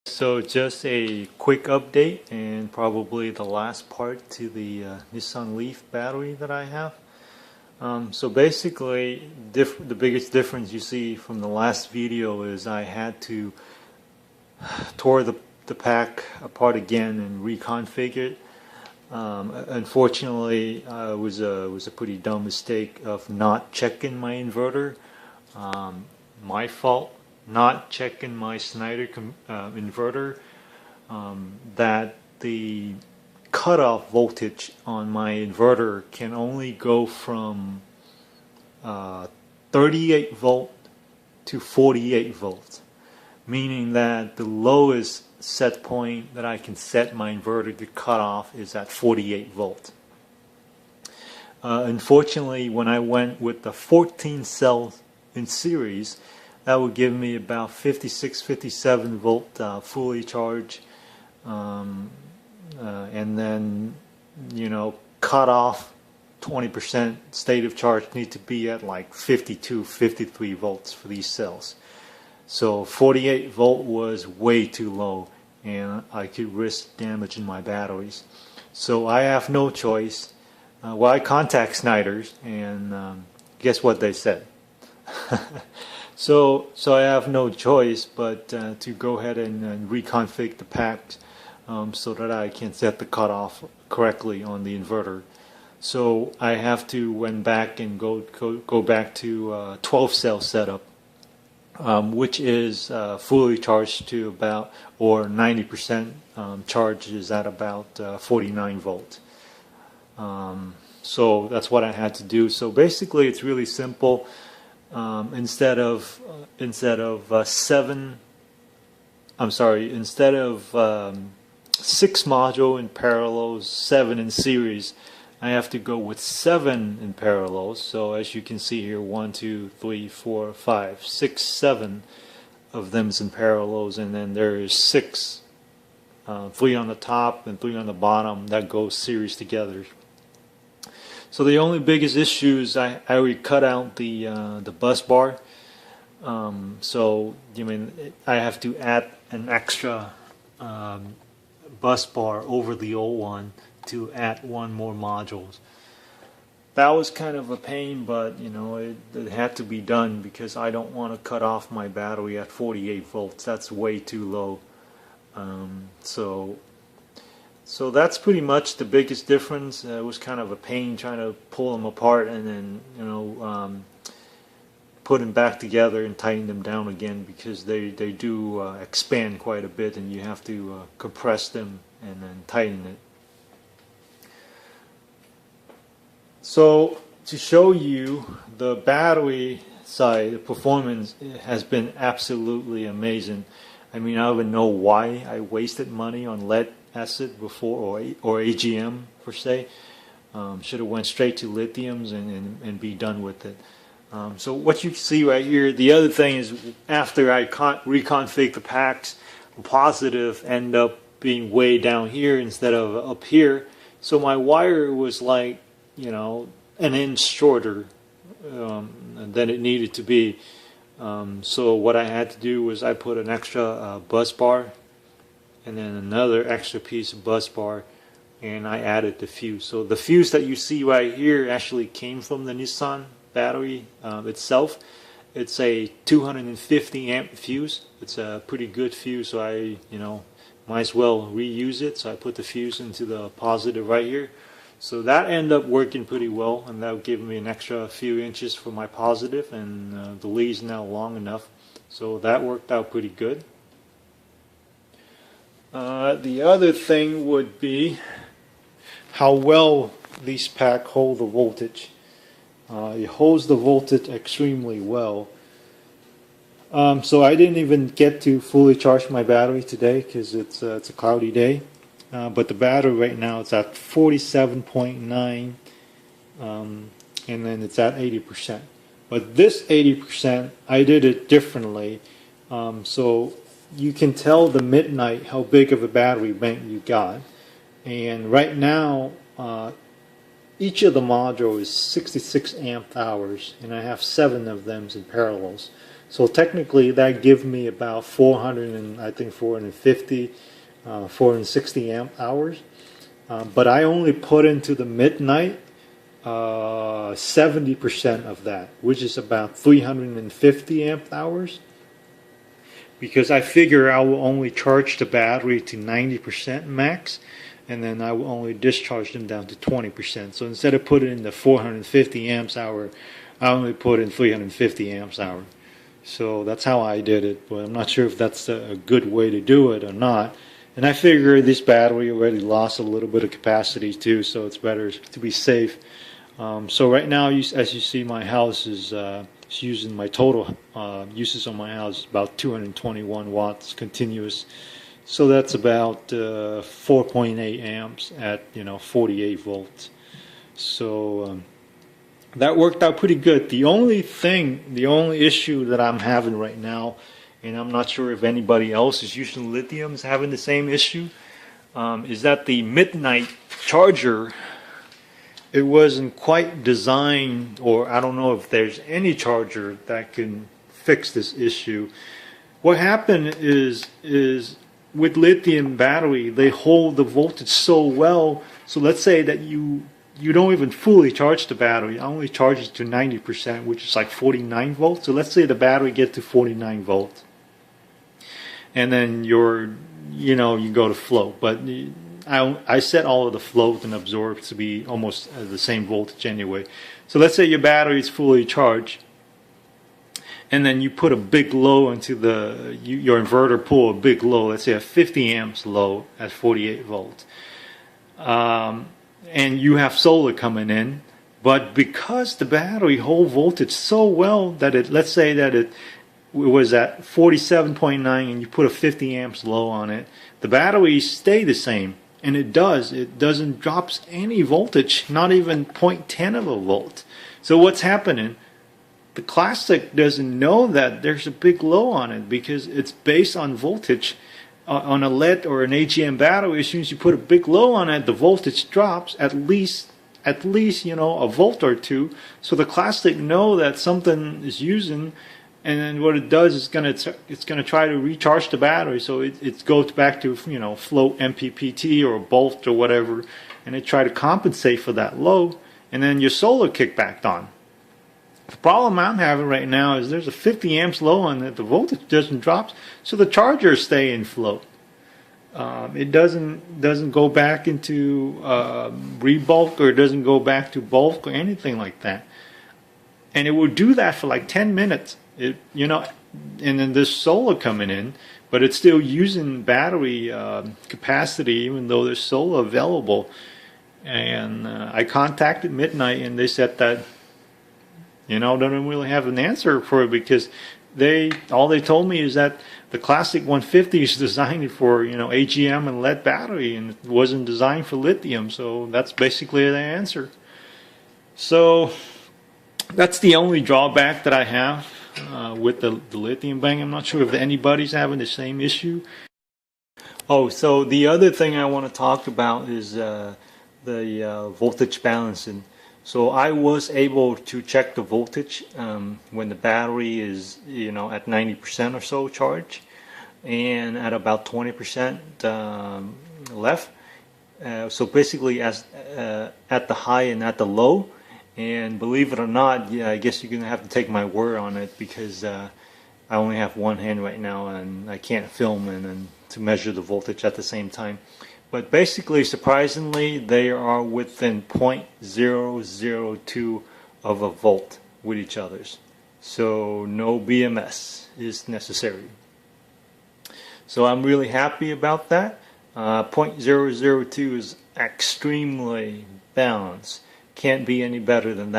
So just a quick update and probably the last part to the Nissan Leaf battery that I have. So basically the biggest difference you see from the last video is I had to tore the pack apart again and reconfigure it. Unfortunately, it was a pretty dumb mistake of not checking my inverter. My fault. Not checking my Snyder inverter, that the cutoff voltage on my inverter can only go from 38 volt to 48 volts, meaning that the lowest set point that I can set my inverter to cut off is at 48 volts. Unfortunately, when I went with the 14 cells in series, that would give me about 56, 57 volt fully charged, and then cut off 20% state of charge need to be at like 52, 53 volts for these cells. So 48 volt was way too low, and I could risk damaging my batteries. So I have no choice. Well, I contact Snyder's, and guess what they said? So I have no choice but to go ahead and reconfigure the packs so that I can set the cutoff correctly on the inverter. So I have to went back and go back to 12 cell setup, which is fully charged to about, or 90% charge is at about 49 volts. So that's what I had to do. So basically it's really simple. Instead of 6 module in parallels, 7 in series, I have to go with 7 in parallels. So as you can see here, 1, 2, 3, 4, 5, 6, 7 of them is in parallels, and then there is 6, 3 on the top and 3 on the bottom that go series together. So the only biggest issue is I already cut out the bus bar. So I have to add an extra bus bar over the old one to add one more modules. That was kind of a pain, but it had to be done because I don't want to cut off my battery at 48 volts. That's way too low. So that's pretty much the biggest difference. It was kind of a pain trying to pull them apart and then put them back together and tighten them down again, because they do expand quite a bit, and you have to compress them and then tighten it. So to show you the battery side, the performance has been absolutely amazing. I mean, I don't even know why I wasted money on lead acid before, or AGM per se. Should have went straight to lithiums and be done with it. So what you see right here, the other thing is after I reconfig the packs, positive end up being way down here instead of up here. So my wire was like an inch shorter than it needed to be. So what I had to do was I put an extra bus bar and then another extra piece of bus bar, and I added the fuse. So the fuse that you see right here actually came from the Nissan battery itself. It's a 250 amp fuse. It's a pretty good fuse, so I might as well reuse it. So I put the fuse into the positive right here. So that ended up working pretty well, and that gave me an extra few inches for my positive, and the lead is now long enough. So that worked out pretty good. The other thing would be how well these packs hold the voltage. It holds the voltage extremely well. So I didn't even get to fully charge my battery today because it's a cloudy day. But the battery right now it's at 47.9, and then it's at 80%. But this 80%, I did it differently. So you can tell the midnight how big of a battery bank you got. And right now, each of the module is 66 amp hours, and I have 7 of them in parallels. So technically that gives me about 400 and I think 450, 460 amp hours. But I only put into the midnight 70% of that, which is about 350 amp hours. Because I figure I will only charge the battery to 90% max, and then I will only discharge them down to 20%. So instead of putting in the 450 amps hour, I only put in 350 amps hour. So that's how I did it, but I'm not sure if that's a good way to do it or not. And I figure this battery already lost a little bit of capacity too, so it's better to be safe. So right now, as you see, my house is using my total uses on my house about 221 watts continuous. So that's about 4.8 amps at 48 volts. So that worked out pretty good. The only issue that I'm having right now, and I'm not sure if anybody else is using lithium is having the same issue, is that the midnight charger, it wasn't quite designed, or I don't know if there's any charger that can fix this issue. What happened is with lithium battery, they hold the voltage so well. So let's say that you don't even fully charge the battery. I only charge it to 90%, which is like 49 volts. So let's say the battery gets to 49 volts, and then you go to float. But I set all of the float and absorb to be almost the same voltage anyway. So let's say your battery is fully charged, and then you put a big low into your inverter, pull a big low, let's say a 50 amps low at 48 volts. And you have solar coming in, but because the battery hold voltage so well that let's say that it was at 47.9 and you put a 50 amps low on it, the batteries stay the same. And it doesn't drop any voltage, not even 0.10 of a volt. So what's happening? The Classic doesn't know that there's a big low on it because it's based on voltage. On a lead or an AGM battery, as soon as you put a big low on it, the voltage drops at least a volt or two. So the Classic know that something is using, and then what it does is it's gonna try to recharge the battery. So it goes back to float MPPT or Bolt or whatever, and it try to compensate for that low, and then your solar kick back on. The problem I'm having right now is there's a 50 amps low on it. The voltage doesn't drop, so the charger stay in float. It doesn't go back into rebulk, or it doesn't go back to bulk or anything like that. And it will do that for like 10 minutes. And then there's solar coming in, but it's still using battery capacity even though there's solar available. And I contacted Midnight, and they said that don't really have an answer for it, because all they told me is that the Classic 150 is designed for AGM and lead battery, and it wasn't designed for lithium. So that's basically the answer. So that's the only drawback that I have with the lithium bank. I'm not sure if anybody's having the same issue. Oh, so the other thing I want to talk about is the voltage balancing. So I was able to check the voltage when the battery is at 90% or so charge, and at about 20% left. So basically at the high and at the low. And believe it or not, yeah, I guess you're going to have to take my word on it, because I only have one hand right now and I can't film and to measure the voltage at the same time. But basically, surprisingly, they are within 0.002 of a volt with each other's. So no BMS is necessary. So I'm really happy about that. 0.002 is extremely balanced. Can't be any better than that.